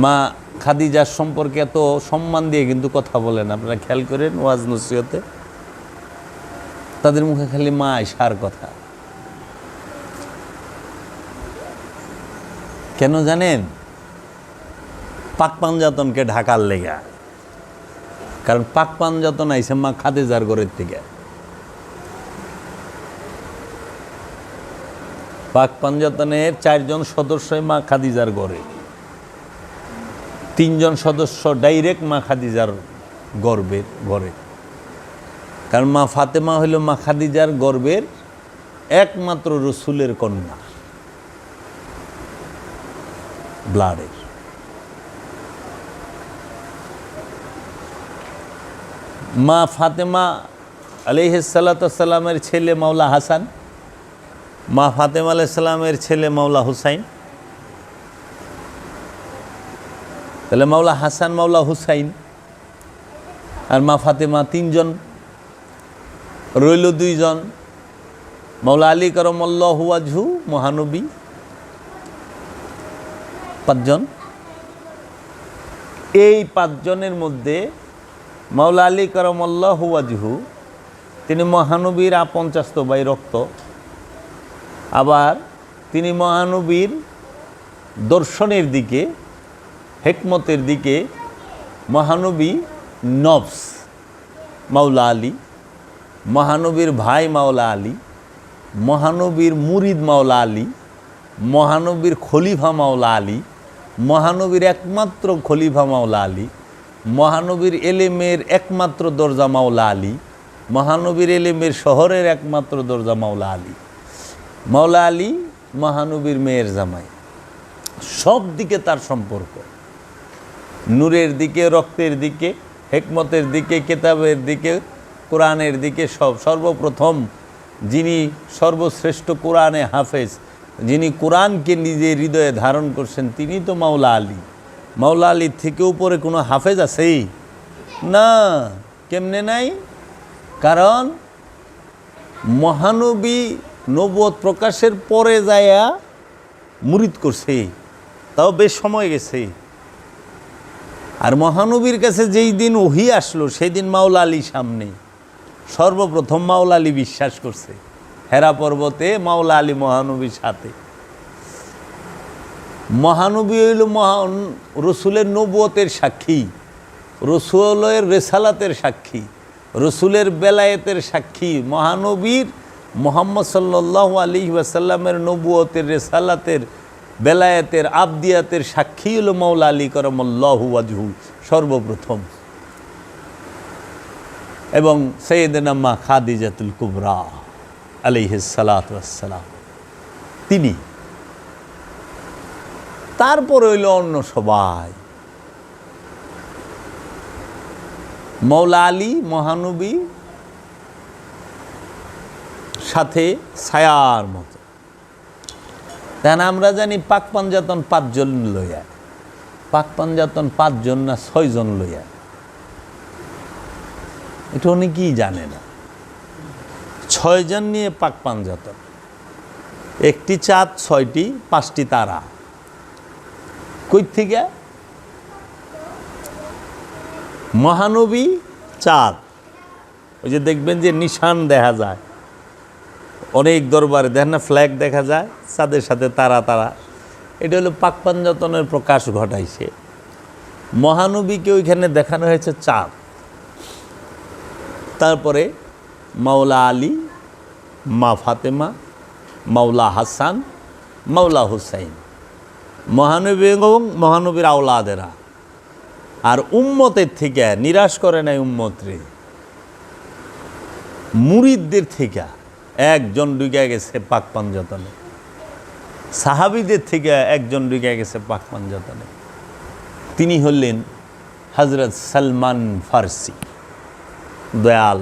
মা খাদিজার সম্পর্কে এত সম্মান দিয়ে কিন্তু কথা বলেন, আপনারা খেয়াল করেন ওয়াজ নসিহতে তাদের মুখে খালি মা আয়েশার কথা। কেন জানেন? পাক পাঞ্জাতনকে ঢাকার লেগা। কারণ পাক পাঞ্জাতন আইসে মা খাদিজার ঘরের থেকে। পাক পাঞ্জাতনের 4 জন সদস্যই মা খাদিজার ঘরে, 3 জন সদস্য ডাইরেক্ট মা খাদিজার গর্বের ঘরে। কারণ মা ফাতেমা হইল মা খাদিজার গর্বের একমাত্র রসুলের কন্যা, ব্লাডের। মা ফাতেমা আলাইহিস সালাতু ওয়াস সালামের ছেলে মাওলা হাসান, মা ফাতেমা আলাইহিস সালামের ছেলে মাওলা হুসাইন। তাহলে মাওলা হাসান, মাওলা হুসাইন আর মা ফাতেমা 3 জন, রইল 2 জন মাওলা আলী কারামাল্লাহু ওয়াজহু মহানবী, 5 জন। এই 5 জনের মধ্যে মাওলা আলী কারামাল্লাহু ওয়াজহু তিনি মহানবীর আপনচাস্ত ভাই রক্ত। আবার তিনি মহানবীর দর্শনের দিকে, হিকমতের দিকে মহানবী নফস মাওলা আলী, মহানবীর ভাই মাওলা আলী, মহানবীর মুরিদ মাওলা আলী, মহানবীর খলিফা মাওলা আলী, মহানবীর একমাত্র খলিফা মাওলা আলী, মহানবীর এলেমের একমাত্র দরজা মাওলা আলী, মহানবীর এলেমের শহরের একমাত্র দরজা মাওলা আলী। মাওলা আলী মহানবীর মেয়ের জামাই। সব দিকে তার সম্পর্ক, নূরের দিকে, রক্তের দিকে, হিকমতের দিকে, কিতাবের দিকে, কোরআনের দিকে, সর্বপ্রথম যিনি সর্বশ্রেষ্ঠ কোরআনে হাফেজ, যিনি কোরআনকে নিজের হৃদয়ে ধারণ করছেন, তিনি তো মাওলা আলী। মাওলা আলীর থেকে উপরে কোনো হাফেজ আছেই না। কেমনে নাই? কারণ মহানবী নবুয়ত প্রকাশের পরে যায়া মুরিদ করছে, তাও বেশ সময় গেছে। আর মহানবীর কাছে যেই দিন ওহী আসলো সেই দিন মাওলা আলী সামনে সর্বপ্রথম মাওলা আলী বিশ্বাস করছে। হেরা পর্বতে মাওলা আলী মহানবীর সাথে। মহানবী হইল রসুলের নবুয়তের সাক্ষী, রসুলের রেসালাতের সাক্ষী, রসুলের বেলায়েতের সাক্ষী। মহানবীর মুহাম্মদ সাল্লাল্লাহু আলাইহি ওয়াসাল্লামের নবুয়তের, রেসালাতের, বেলায়েতের, আবদিয়াতের সাক্ষী হলো মাওলা আলী কারামাল্লাহু ওয়াজহু সর্বপ্রথম। এবং সাইয়েদনা মা খাদিজাতুল কুবরা আলাইহিস সালাতু ওয়াস সালাম তিনি। তারপর হইল অন্য সবাই। মাওলা আলী মহানবী সাথে ছায়ার মতো। তাহলে আমরা জানি পাক পাঞ্জাতন 5 জন লইয়া, পাক পাঞ্জাতন 5 জন না 6 জন লইয়া, এটা অনেকেই জানে না। 6 জন নিয়ে পাক পাঞ্জাতন, 1টি চাঁদ, 6টি 5টি তারা। কই থেকে? মহানবী চাঁদ, ওই যে দেখবেন যে নিশান দেখা যায় অনেক দরবারে, দেখেন না ফ্ল্যাগ দেখা যায় চাঁদের সাথে তারা তারা। এটা হলো পাক পাঞ্জাতনের প্রকাশ ঘটাইছে। মহানবীকে ওইখানে দেখানো হয়েছে চাঁদ। তারপরে মাওলা আলী, মা ফাতেমা, মাওলা হাসান, মাওলা হুসাইন, মহানবী এবং মহানবীর আওলাদেরা। আর উম্মতের থেকে নিরাশ করে নাই উম্মতরে, মুরিদদের থেকে 1 জন ঢুকে গেছে পাক পাঞ্জাতনে, সাহাবীদের থেকে 1 জন ঢুকে গেছে পাক পাঞ্জাতনে। তিনি হলেন হযরত সালমান ফারসি, দয়াল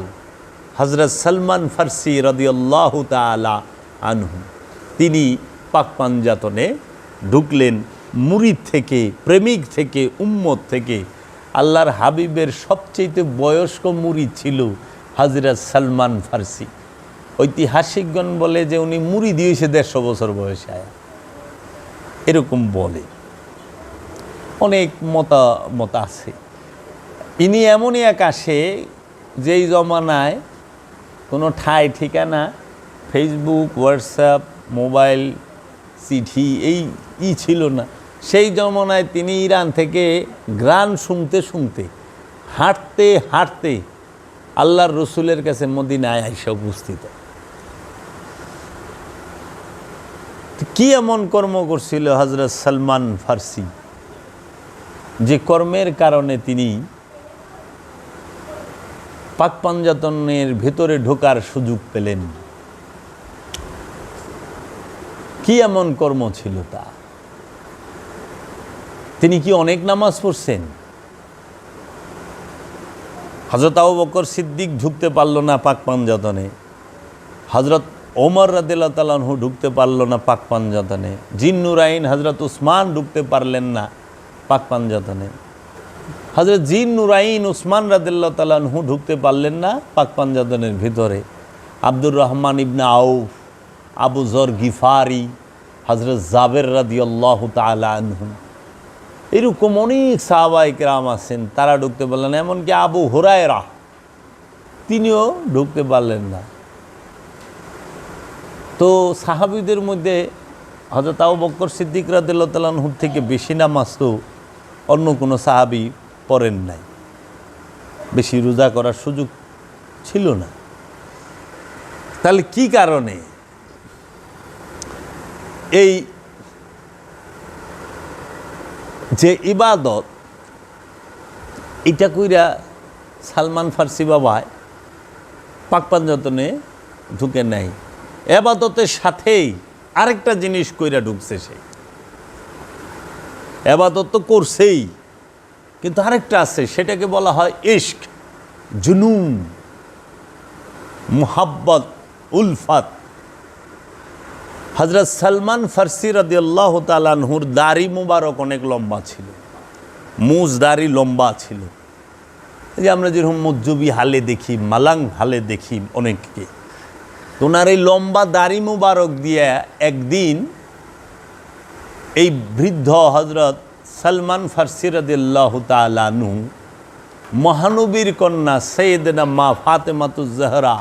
হযরত সালমান ফারসি রাদিয়াল্লাহু তাআলা আনহু। তিনি পাক পাঞ্জাতনে ঢুকলেন মুরিদ থেকে, প্রেমিক থেকে, উম্মত থেকে। আল্লাহর হাবিবের সবচেয়ে বয়স্ক মুরিদ ছিল হযরত সালমান ফারসি। ঐতিহাসিকগণ বলে যে উনি মুরিদ হয়েছে 150 বছর বয়সে আয়া, এরকম বলে। অনেক মতামত আছে। ইনি এমনই এক আসে যেই জমানায় কোনো ঠাই ঠিকানা, ফেসবুক, হোয়াটসঅ্যাপ, মোবাইল, চিঠি এই ছিল না। সেই জমানায় তিনি ইরান থেকে গান শুনতে শুনতে হাঁটতে হাঁটতে আল্লাহর রসুলের কাছে মদিনায় আইসা উপস্থিত। কি এমন কর্ম করছিল হযরত সালমান ফার্সি যে কর্মের কারণে তিনি পাক পাঞ্জাতনের ভেতরে ঢোকার সুযোগ পেলেন? কি এমন কর্ম ছিল তা? তিনি কি অনেক নামাজ পড়ছেন? হযরত আবু বকর সিদ্দিক ঢুকতে পারল না পাক পাঞ্জাতনে, হযরত ওমর রাদিয়াল্লাহু তাআলা আনহু ঢুকতে পারল না পাক পাঞ্জাতনে, জিন্নুরাইন হযরত উসমান ঢুকতে পারলেন না পাক পাঞ্জাতনে, হযরত জিন্নুরাইন উসমান রাদিয়াল্লাহু তাআলা আনহু ঢুকতে পারলেন না পাক পাঞ্জাতনের ভিতরে। আব্দুর রহমান ইবনে আউফ, আবু যর গিফারি, হযরত জাবের রাদিয়াল্লাহু তাআলা আনহু, এরকম অনেক সাহাবায়ে কেরাম আছেন, তারা ঢুকতে পারলেন না। এমনকি আবু হুরায়রা তিনিও ঢুকতে পারলেন না। তো সাহাবীদের মধ্যে হযরত আবু বকর সিদ্দিক রাদিয়াল্লাহু তাআলা আনহু থেকে বেশি নামাজ তো অন্য কোনো সাহাবী পড়েন নাই, বেশি রোজা করার সুযোগ ছিল না। তাহলে কি কারণে এই যে ইবাদত, এটা কইরা সালমান ফার্সি বাবায় পাক পাঞ্জাতনে ঢুকে নাই, এবাদতের সাথেই আরেকটা জিনিস কইরা ঢুকছে। সে এবাদত তো করছেই, কিন্তু আরেকটা আছে, সেটাকে বলা হয় ইশক, জুনুন, মুহাব্বত, উলফাত। হযরত সালমান ফার্সি রাদিয়াল্লাহু তাআলা আনহুর দাড়ি মুবারক অনেক লম্বা ছিল, মুজ দাড়ি লম্বা ছিল। এই যে আমরা যেরকম মজ্জবি হালে দেখি, মালাং হালে দেখি অনেককে, ওনার এই লম্বা দাড়ি মুবারক দিয়ে একদিন এই বৃদ্ধ হযরত সালমান ফার্সি রাদিয়াল্লাহু তাআলা আনহু মহানবীর কন্যা সাইয়েদনা মা ফাতেমাতুজ জাহরা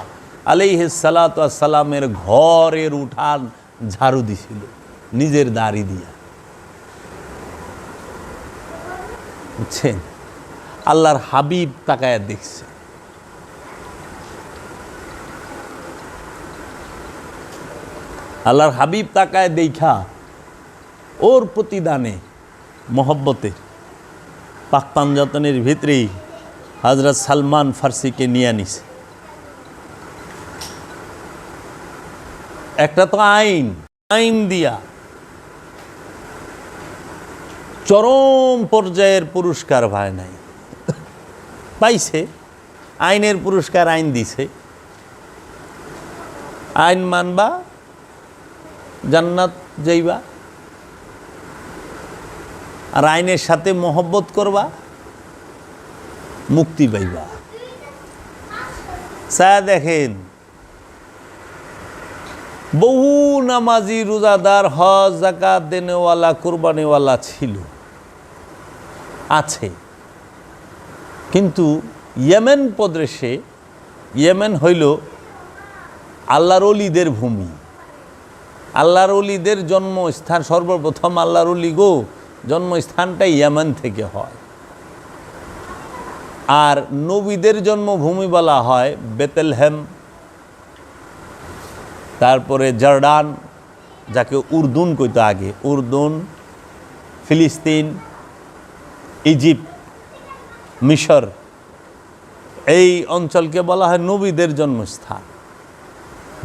আলাইহিস সালাতু ওয়াস সালামের ঘরের উঠান ঝাড়ু দিছিল নিজের দাড়ি দিয়া। বুঝছেন? আল্লাহর হাবিব তাকায়া দেখছে। আল্লাহর হাবিব তাকায় দেখা ওর প্রতিদানে মহব্বতে পাক পাঞ্জাতনের ভিতরেই হযরত সালমান ফার্সিকে নিয়ে নিছে। একটা তো আইন দিয়া চরম পর্যায়ের পুরস্কার ভাই নাই পাইছে, আইনের পুরস্কার আইন দিছে, আইন মানবা জান্নাত যাইবা, আর আইনের সাথে মহব্বত করবা মুক্তি পাইবা। ছায়া দেখেন বহু নামাজি, রোজাদার, হজ যাকাত দেনেওয়ালা, কুরবানিওয়ালা ছিল, আছে, কিন্তু ইয়েমেন প্রদেশে, ইয়েমেন হইল আল্লাহর ওলিদের ভূমি, আল্লাহর ওলিদের জন্মস্থান। সর্বপ্রথম আল্লাহর ওলি গো জন্মস্থানটা ইয়েমেন থেকে হয়, আর নবীদের জন্মভূমি বলা হয় বেতেলহেম, তারপরে জর্ডান, যাকে উর্দুন কইতো আগে, উর্দুন, ফিলিস্তিন, ইজিপ্ট, মিশর, এই অঞ্চলকে বলা হয় নবীদের জন্মস্থান।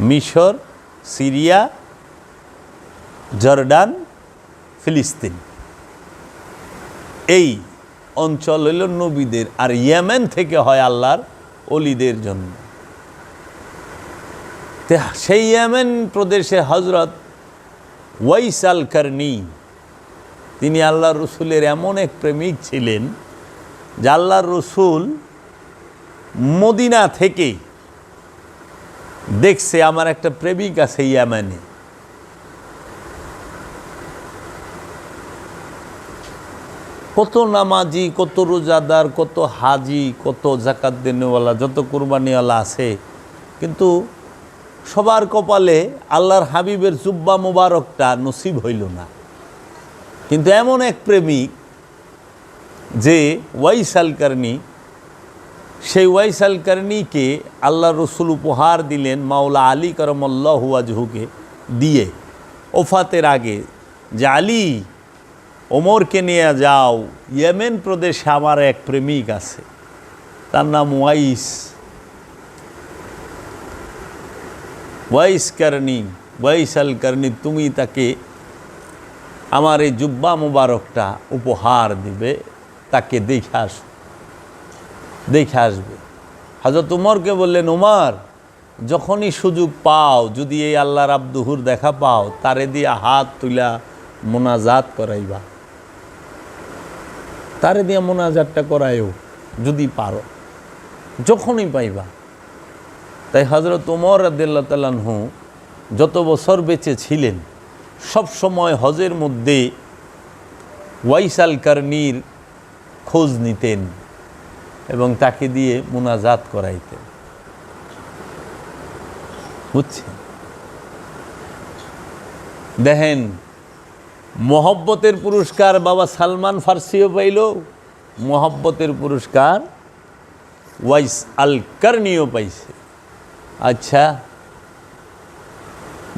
মিশর, সিরিয়া, জর্ডান, ফিলিস্তিন, এই অঞ্চল হইল নবীদের, আর ইয়েমেন থেকে হয় আল্লাহর ওলিদের জন্য। সেই ইয়েমেন প্রদেশে হযরত ওয়াইস আল কারনি, তিনি আল্লাহর রসুলের এমন এক প্রেমিক ছিলেন যে আল্লাহর রসুল মদিনা থেকে দেখছে আমার একটা প্রেমিক আছে ইয়েমেনে, কত নামাজি, কত রোজাদার, কত হাজি, কত জাকাত দেনেওয়ালা, যত কুরবানিওয়ালা আছে, কিন্তু সবার কপালে আল্লাহর হাবিবের জুব্বা মুবারকটা নসিব হইল না। কিন্তু এমন এক প্রেমিক যে ওয়াইস আল কারনি, সেই ওয়াইস আল কারনিকে আল্লাহ রসুল উপহার দিলেন মাওলা আলী করমল্লাহু ওয়াজহুকে দিয়ে ওফাতের আগে, যে আলী, ওমরকে নিয়ে যাও, ইয়েমেন প্রদেশে আমার এক প্রেমিক আছে, তার নাম ওয়াইস কারনি, ওয়াইস আল কারনি, তুমি তাকে আমার এই জুব্বা মুবারকটা উপহার দিবে, তাকে দেখে আসবে। হযরত উমরকে বললেন, উমর, যখনই সুযোগ পাও, যদি এই আল্লাহর আব্দুহুর দেখা পাও, তারে দিয়ে হাত তুলা মোনাজাত করাইবা, তারে দিয়ে মোনাজাতটা করায়ও যদি পারো, যখনই পাইবা। তাই হযরত উমর রাদিয়াল্লাহু তাআলা আনহু যত বছর বেঁচে ছিলেন, সব সময় হজের মধ্যে ওয়াইস আল কারনির খোঁজ নিতেন এবং তাকে দিয়ে মুনাজাত করাইতেন। বুঝছেন? দেখেন, মোহব্বতের পুরস্কার বাবা সালমান ফার্সিও পাইল, মোহব্বতের পুরস্কার ওয়াইস আল কারনিও পাইছে। আচ্ছা,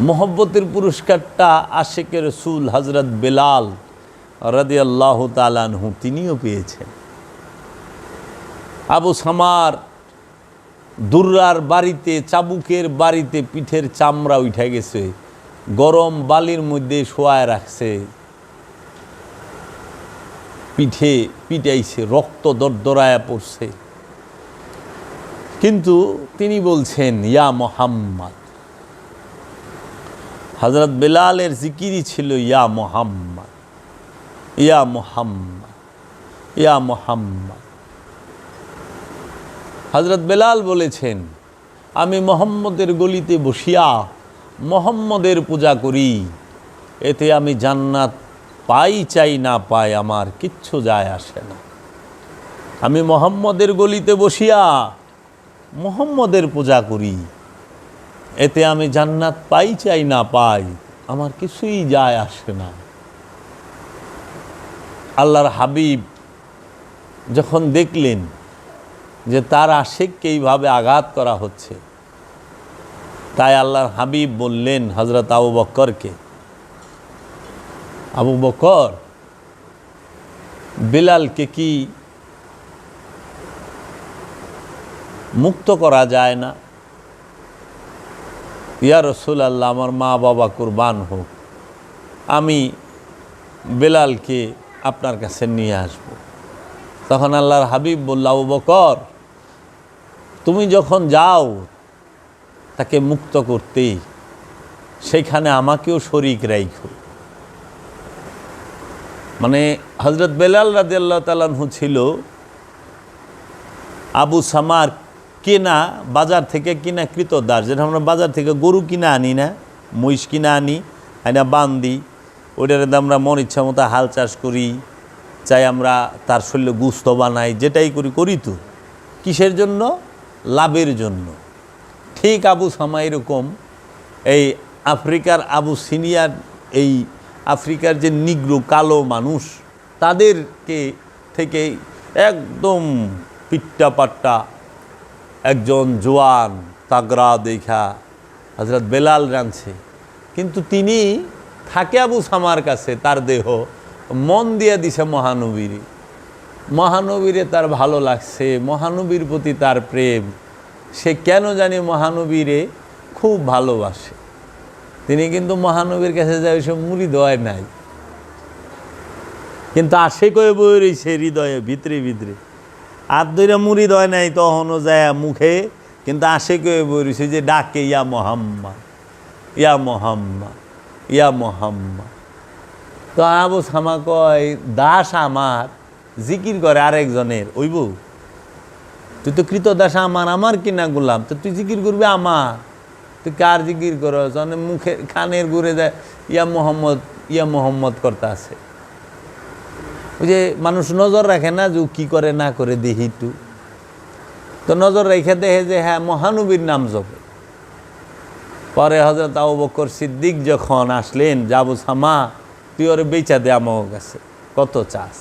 মোহব্বতের পুরস্কারটা আশিকে রসুল হযরত বেলাল রাদিয়াল্লাহু তাআলা আনহু তিনিও পেয়েছেন। আবু সামার দুর্রার বাড়িতে, চাবুকের বাড়িতে পিঠের চামড়া উঠে গেছে, গরম বালির মধ্যে শোয়ায় রাখছে, পিঠে পিটাইছে, রক্ত দরদরায়া পড়ছে, কিন্তু তিনি বলছেন ইয়া মুহাম্মদ। হযরত বেলালের জিকিরই ছিল ইয়া মুহাম্মদ, ইয়া মুহাম্মদ, ইয়া মুহাম্মদ। হযরত বেলাল বলেছেন, আমি মুহাম্মদের গলিতে বসিয়া মুহাম্মদের পূজা করি, এতে আমি জান্নাত পাই চাই না পাই আমার কিচ্ছু যায় আসে না। আমি মুহাম্মদের গলিতে বসিয়া মুহাম্মদের পূজা করি, এতে আমি জান্নাত পাই চাই না পাই আমার কিছুই যায় আসে না। আল্লাহর হাবিব যখন দেখলেন যে তার আশিককে এইভাবে আঘাত করা হচ্ছে, তাই আল্লাহর হাবিব বললেন হযরত আবু বকরকে, আবু বকর, বেলালকে কি মুক্ত করা যায় না? ইয়া রাসূলুল্লাহ, আমার মা বাবা কুরবান হোক, আমি বেলালকে আপনার কাছে নিয়ে আসব। তখন আল্লাহর হাবিব বলল, আবু বকর, তুমি যখন যাও তাকে মুক্ত করতে, সেইখানে আমাকেও শরীক রাইখো। মানে হযরত বেলাল রাদিয়াল্লাহু তাআলা আনহু ছিল আবু সামার কেনা, বাজার থেকে কিনা কৃতদাস, যেটা আমরা বাজার থেকে গরু কিনা আনি না, মহিষ কিনা আনি, আইনা বান্ধি, ওইটার আমরা মন ইচ্ছা মতো হাল চাষ করি, চাই আমরা তার শরীরে গুস্ত বানাই, যেটাই করি তো কিসের জন্য? লাভের জন্য। ঠিক আবু সামা এরকম এই আফ্রিকার আবু সিনিয়ার, এই আফ্রিকার যে নিগ্রো কালো মানুষ, তাদেরকে থেকে একদম পিট্টা পাট্টা একজন জোয়ান তাগড়া দেখা হযরত বেলাল রাঁধছে, কিন্তু তিনি থাকে আবু সামার কাছে, তার দেহ মন দিয়ে দিছে মহানবীরে, মহানবীরে তার ভালো লাগছে, মহানবীর প্রতি তার প্রেম, সে কেন জানি মহানবীরে খুব ভালোবাসে। তিনি কিন্তু মহানবীর কাছে যায় সে মুড়ি দেওয়ায় নাই, কিন্তু আশে কয়ে বই রয়েছে হৃদয়ে ভিতরে ভিতরে, আর ধরে মুড়ি দেওয়ায় নাই, তখনও যায় মুখে, কিন্তু আশে কয়ে বই রয়েছে যে ডাকে ইয়া মুহাম্মদ, ইয়া মুহাম্মদ, ইয়া মুহাম্মদ। তো আবু সামা কয়, দাস আমার জিকির করে আরেকজনের, ওইব তুই তো কৃত দাস আমার, আমার কিনা গোলাম, তো তুই জিকির করবি আমার, তুই কার জিকির করস? মুখে কানের ঘুরে যায় ইয়া মোহাম্মদ, ইয়া মোহাম্মদ করতে আছে। ওই যে মানুষ নজর রাখে না যে কী করে না করে দেখি একটু, তো নজর রেখে দেখে যে হ্যাঁ মহানবীর নাম জপে। পরে হযরত আবু বকর সিদ্দিক যখন আসলেন, যাবো সামা তুই ওরে বেচা দে আমার কাছে, কত চাস?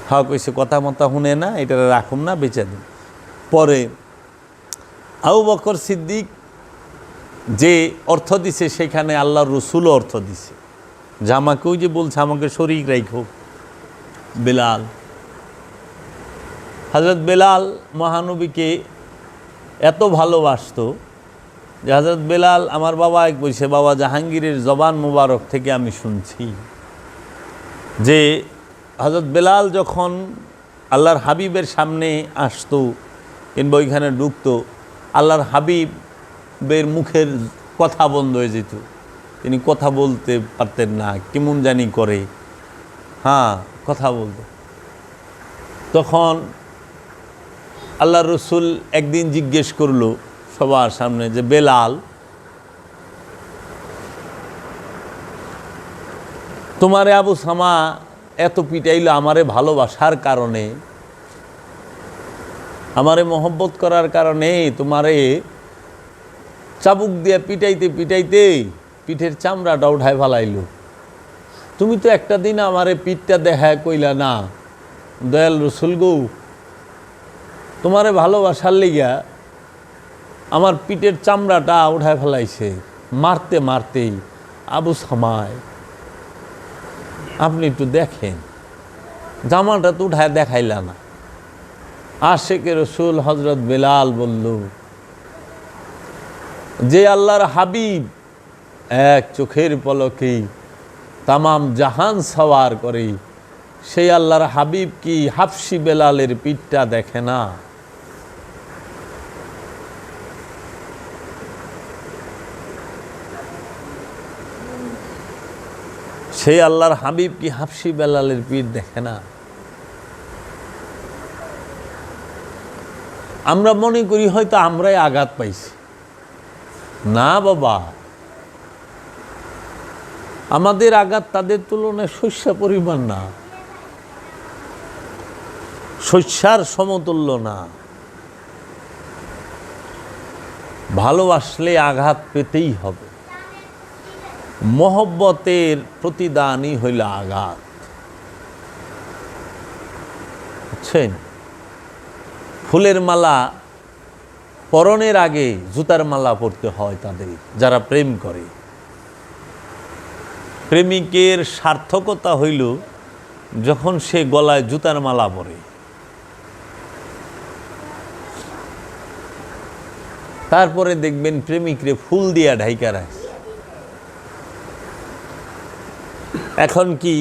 হ্যাঁ কইছে কথা মতা শুনে না, এটা রাখুন না, বেচা দিন। পরে আবু বকর সিদ্দিক যে অর্থ দিছে সেখানে আল্লাহর রসুলও অর্থ দিছে, যে আমাকেও যে বলছে আমাকে শরীক রাখো। বেলাল, হযরত বেলাল মহানবীকে এত ভালোবাসতো যে হযরত বেলাল, আমার বাবা এক বলছে, বাবা জাহাঙ্গীরের জবান মুবারক থেকে আমি শুনছি যে হযরত বেলাল যখন আল্লাহর হাবিবের সামনে আসতো কিংবা ওইখানে ঢুকতো, আল্লাহর হাবিবের মুখের কথা বন্ধ হয়ে যেত, তিনি কথা বলতে পারতেন না, কেমন জানি করে, হ্যাঁ কথা বলতো। তখন আল্লাহর রসুল একদিন জিজ্ঞেস করলো সবার সামনে যে বেলাল, তোমারে আবু সামা এত পিটাইলো আমারে ভালোবাসার কারণে, আমারে মহব্বত করার কারণে তোমারে চাবুক দিয়ে পিটাইতে পিটাইতে পিঠের চামড়াটা উঠায় ফেলাইলো। তুমি তো একটা দিন আমারে পিঠটা দেখায় কইলা না, দয়াল রসুল গো, তোমারে ভালোবাসার লিগা আমার পিঠের চামড়াটা উঠায় ফেলাইছে মারতে মারতেই। আবু সামায় আপনি একটু দেখেন, জামাটা তো উঠায় দেখাইলা না। আশেকে রসুল হযরত বেলাল বলল, যে আল্লাহর হাবিব এক চোখের পলকেই তামাম জাহান সওয়ার করে, সেই আল্লাহর হাবিব কি হাফসি বেলালের পিঠটা দেখে না? সেই আল্লাহর হাবিব কি হাফসি বেলালের পিঠ দেখে না? আমরা মনে করি হয়তো আমরাই আঘাত পাইছি। না বাবা, আমাদের আঘাত তাদের তুলনায় শস্য পরিমাণ না, শস্যার সমতুল্য না। ভালোবাসলে আঘাত পেতেই হবে। মহব্বতের প্রতিদানই হইল আঘাত, বুঝছেন? ফুলের মালা পরনের আগে জুতার মালা পরতে হয় তাদের, যারা প্রেম করে। প্রেমিকের সার্থকতা হইল যখন সে গলায় জুতার মালা পরে। তারপরে দেখবেন প্রেমিকরে ফুল দিয়া ঢাইকা রাখে। এখন কি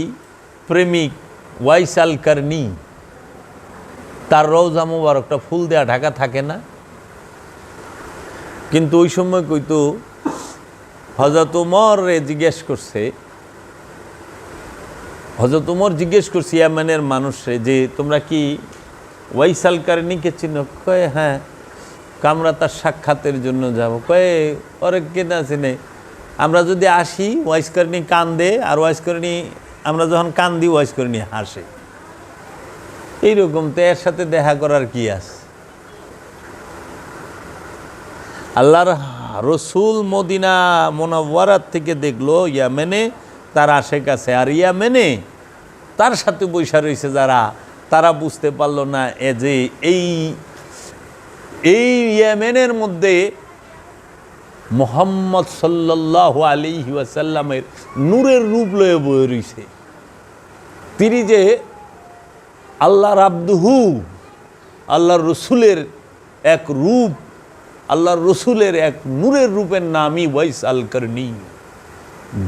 প্রেমিক ওয়াইসাল কারনি, তার রওজা মুবারকটা ফুল দেয়া ঢাকা থাকে না? কিন্তু ওই সময় কইতো হযরত উমরে জিজ্ঞেস করছে, হযরত উমর জিজ্ঞেস করছে ইয়ামানের মানুষরে যে তোমরা কি ওয়াইসাল কারনিকে চিনো? কয়ে হ্যাঁ। আমরা তার সাক্ষাতের জন্য যাব। কয়ে ওরে কেনা চিনে? আমরা যদি আসি ওয়াইস কারনি কান্দে, আর ওয়াইস কারনি আমরা যখন কান্দি ওয়াইস কারনি হাসে। এইরকম তো এর সাথে দেখা করার কি আছে? আল্লাহর রসুল মদিনা মুনাওয়ারাত থেকে দেখলো ইয়ামেনে তার আশেকাছে, আর ইয়ামেনে তার সাথে বৈশা রয়েছে যারা, তারা বুঝতে পারলো না যে এই ইয়ামেনের মধ্যে মুহাম্মদ সাল্লাল্লাহু আলাইহি ওয়াসাল্লামের নূরের রূপ লয়ে বয়ে রয়েছে। তিনি যে আল্লাহর আব্দুহু, আল্লাহর রসুলের এক রূপ, আল্লাহর রসুলের এক নূরের রূপের নামই ওয়াইসাল কারনি,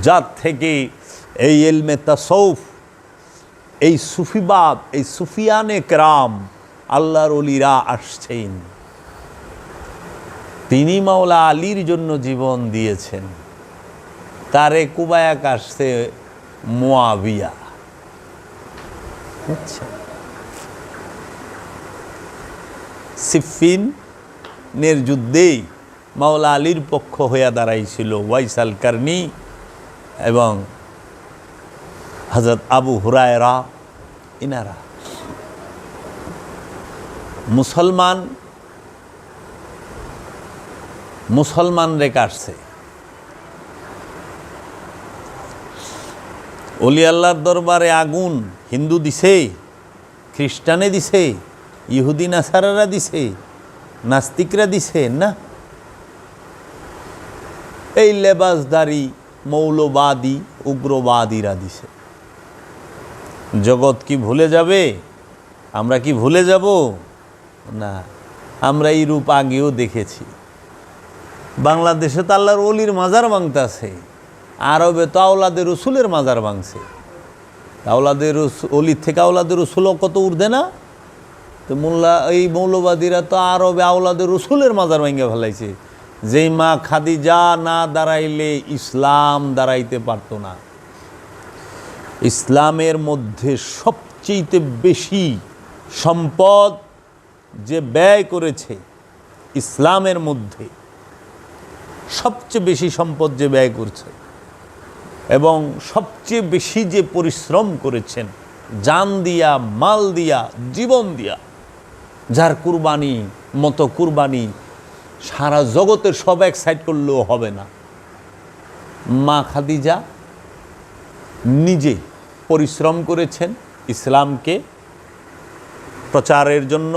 যার থেকে এই ইলমে তাসাউফ, এই সুফিবাদ, এই সুফিয়ানে কেরাম, আল্লাহর ওলিরা আসছেন। তিনি মাওলা আলীর জন্য জীবন দিয়েছেন। তারে কুবায়া কাশছে মুয়াবিয়া। আচ্ছা, সিফিনের যুদ্ধেই মাওলা আলীর পক্ষ হইয়া দাঁড়াইছিল ওয়াইসাল কারনি এবং হযরত আবু হুরায়রা, ইনারা মুসলমান কাটছে। ওলি আল্লাহর দরবারে আগুন হিন্দু দিছে, খ্রিস্টানে দিছে, ইহুদি নাসারারা দিছে, নাস্তিকরা দিছে না, এই লেবাসদারি মৌলবাদী উগ্রবাদীরা দিছে। জগৎ কি ভুলে যাবে? আমরা কি ভুলে যাব? না, আমরা এই রূপ আগেও দেখেছি। বাংলাদেশে তো আল্লাহর ওলির মাজার ভাঙতেছে, আরবে তো আওলাদে রসুলের মাজার ভাঙছে। আওলাদের অলির থেকে আওলাদের রসুলও কত ঊর্ধ্বে না? তো এই মৌলবাদীরা তো আরবে আওলাদের রসুলের মাজার ভাঙে ফেলাইছে। যেই মা খাদিজা না দাঁড়াইলে ইসলাম দাঁড়াইতে পারত না। ইসলামের মধ্যে সবচেয়ে বেশি সম্পদ যে ব্যয় করেছে, ইসলামের মধ্যে সবচেয়ে বেশি সম্পদ যে ব্যয় করছে এবং সবচেয়ে বেশি যে পরিশ্রম করেছেন, জান দিয়া, মাল দিয়া, জীবন দিয়া, যার কুরবানি মতো কুরবানি সারা জগতের সব এক সাইড করলেও হবে না। মা খাদিজা নিজে পরিশ্রম করেছেন ইসলামকে প্রচারের জন্য,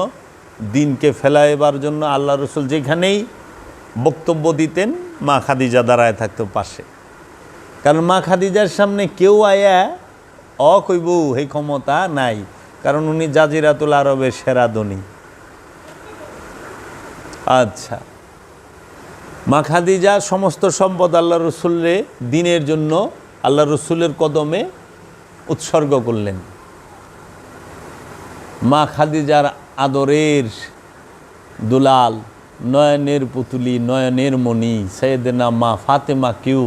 দিনকে ফেলাইবার জন্য। আল্লাহ রসুল যেখানেই বক্তব্য দিতেন, মা খাদিজা দাঁড়ায় থাকতো পাশে। কারণ মা খাদিজার সামনে কেউ আয়া কইব এই ক্ষমতা নাই, কারণ উনি জাজিরাতুল আরবের সেরা ধনী। আচ্ছা, মা খাদিজা সমস্ত সম্পদ আল্লাহ রসুলরে দিনের জন্য আল্লাহ রসুলের কদমে উৎসর্গ করলেন। মা খাদিজার আদরের দুলাল, নয়নের পুতুলি, নয়নের মণি সৈয়দনা মা ফাতেমা কেউ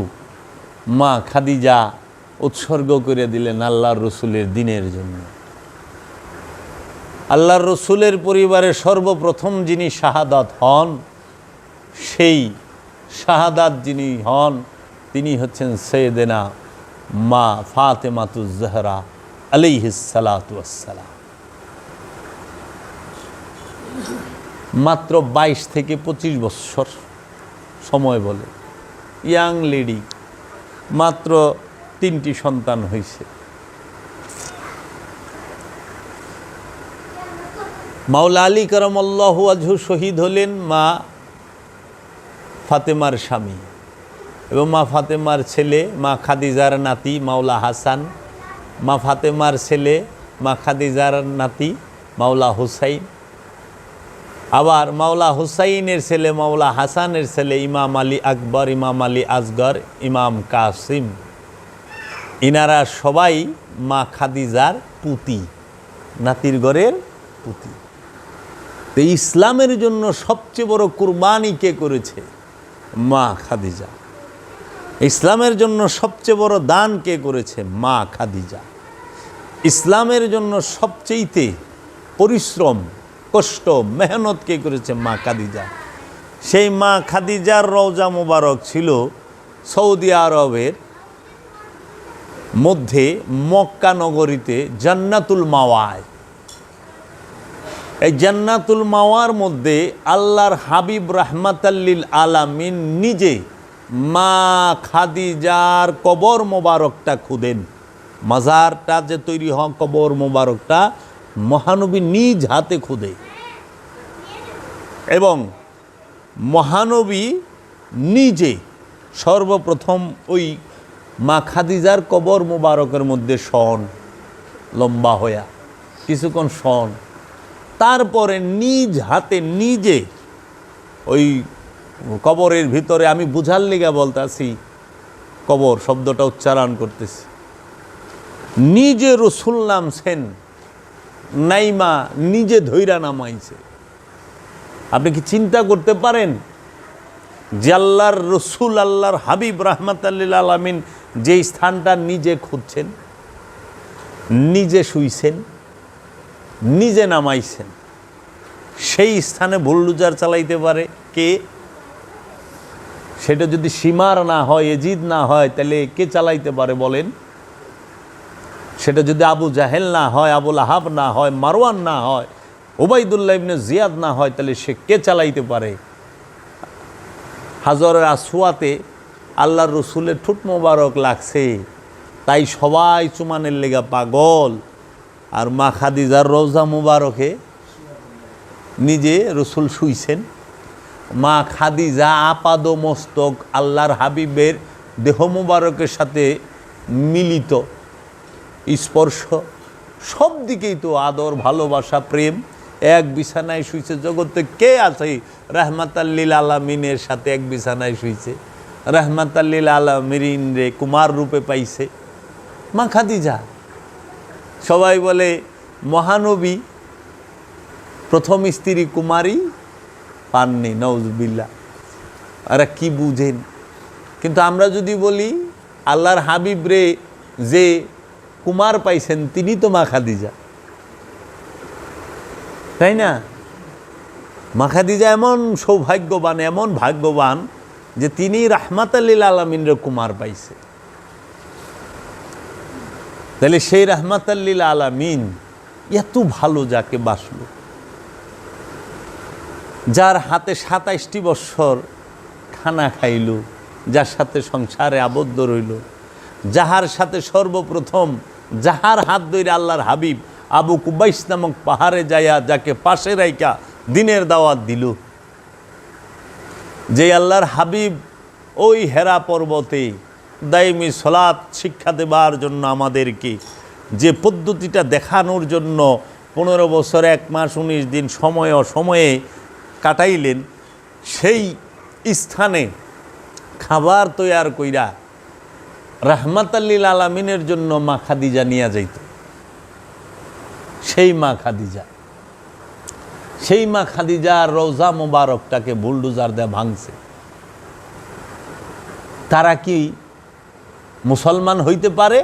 মা খাদিজা উৎসর্গ করে দিলেন আল্লাহর রসুলের দিনের জন্য। আল্লাহর রসুলের পরিবারে সর্বপ্রথম যিনি শাহাদাত হন, সেই শাহাদাত যিনি হন তিনি হচ্ছেন সৈয়দনা মা ফাতেমাতুজ জহরা আলাইহিস সালাতু ওয়াস সালাম। মাত্র 22 থেকে 25 বছর সময় বলে, ইয়াং লেডি, মাত্র 3টি সন্তান হয়েছে। মাওলা আলী কারামাল্লাহু ওয়াজহু শহীদ হলেন মা ফাতেমার স্বামী এবং মা ফাতেমার ছেলে মা খাদিজার নাতি মাওলা হাসান, মা ফাতেমার ছেলে মা খাদিজার নাতি মাওলা হুসাইন, আবার মাওলা হুসাইনের ছেলে মাওলা হাসানের ছেলে ইমাম আলী আকবর, ইমাম আলী আসগর, ইমাম কাসিম। ইনারা সবাই মা খাদিজার পুতি, নাতির ঘরের পুতি। তো ইসলামের জন্য সবচেয়ে বড় কুরবানি কে করেছে? মা খাদিজা। ইসলামের জন্য সবচেয়ে বড় দান কে করেছে? মা খাদিজা। ইসলামের জন্য সবচেয়ে পরিশ্রম, কষ্ট, মেহনত কে করেছে? মা খাদিজা। সেই মা খাদিজার রওজা মোবারক ছিল সৌদি আরবের মধ্যে মক্কা নগরীতে জান্নাতুল মাওয়ায়। এই জান্নাতুল মাওয়ার মধ্যে আল্লাহর হাবিব রাহমাতাল্লিল আলামিন নিজে মা খাদিজার কবর মোবারকটা খুদেন। মাজারটা যে তৈরি হয়, কবর মোবারকটা মহানবী নিজ হাতে খুদে এবং মহানবী নিজে সর্বপ্রথম ওই মা খাদিজার কবর মোবারকের মধ্যে শন, লম্বা হইয়া কিছুক্ষণ শন, তারপরে নিজ হাতে নিজে ওই কবরের ভিতরে, আমি বুঝার লিগা বলতেছি, কবর শব্দটা উচ্চারণ করতেছি, নিজে রসুল নামছেন, নাইমা নিজে ধৈরা নামাইছে। আপনি কি চিন্তা করতে পারেন যে আল্লাহর রসুল, আল্লাহর হাবিব রাহমাতাল্লিল আলামিন যে স্থানটা নিজে খুঁজছেন, নিজে শুইছেন, নিজে নামাইছেন, সেই স্থানে বুলডোজার চালাইতে পারে কে? সেটা যদি সীমার না হয়, এজিদ না হয়, তাহলে কে চালাইতে পারে বলেন? সেটা যদি আবু জাহেল না হয়, আবুল আহাব না হয়, মারওয়ান না হয়, উবাইদুল্লাহ ইবনে জিয়াদ না হয়, তাহলে সে কে চালাইতে পারে? হাজরের আসওয়াতে আল্লাহর রসুলের ঠোঁট মোবারক লাগছে, তাই সবাই চুমানের লেগা পাগল। আর মা খাদিজার রওজা মুবারকে নিজে রসুল শুইছেন। মা খাদিজা আপাদ মস্তক আল্লাহর হাবিবের দেহ মুবারকের সাথে মিলিত, স্পর্শ সব দিকেই তো আদর, ভালোবাসা, প্রেম। এক বিছানায় শুইছে। জগতে কে আছে রাহমাতাল্লিল আলামিনের সাথে এক বিছানায় শুইছে? রাহমাতাল্লিল আলামিন রে কুমার রূপে পাইছে মা খাদিজা। সবাই বলে মহানবী প্রথম স্ত্রী কুমারী পাননি, নাউজুবিল্লাহ। আরে কি বুঝেন? কিন্তু আমরা যদি বলি আল্লাহর হাবিব রে যে কুমার পাইছেন তিনি তো মা খাদিজা, তাই না? মা খাদিজা এমন সৌভাগ্যবান, এমন ভাগ্যবান যে তিনি রাহমাতাল্লিল আলামিনের কুমার পাইছে। তাহলে সেই রাহমাতাল্লিল আলামিন এত ভালো যাকে বাসলো, যার হাতে 27টি বৎসর খানা খাইল, যার সাথে সংসারে আবদ্ধ রইল, যাহার সাথে সর্বপ্রথম যাহার হাত ধরে আল্লাহর হাবিব আবু কুবাইস নামক পাহাড়ে যাইয়া যাকে পাশে রাইকা দিনের দাওয়াত দিল, যে আল্লাহর হাবিব ওই হেরা পর্বতে দাইমি সলাত শিক্ষা দেবার জন্য আমাদেরকে যে পদ্ধতিটা দেখানোর জন্য 15 বছর 1 মাস 19 দিন সময় অসময়ে কাটাইলেন, সেই স্থানে খাবার তৈয়ার কইরা রাহমাতাল্লিল আলামিনের জন্য মা খাদিজা নিয়ে যাইত। সেই মা খাদিজা, সেই মা খাদিজার রওজা মোবারকটাকে বুলডোজার দেয়া ভাঙছে। তারা কি মুসলমান হইতে পারে?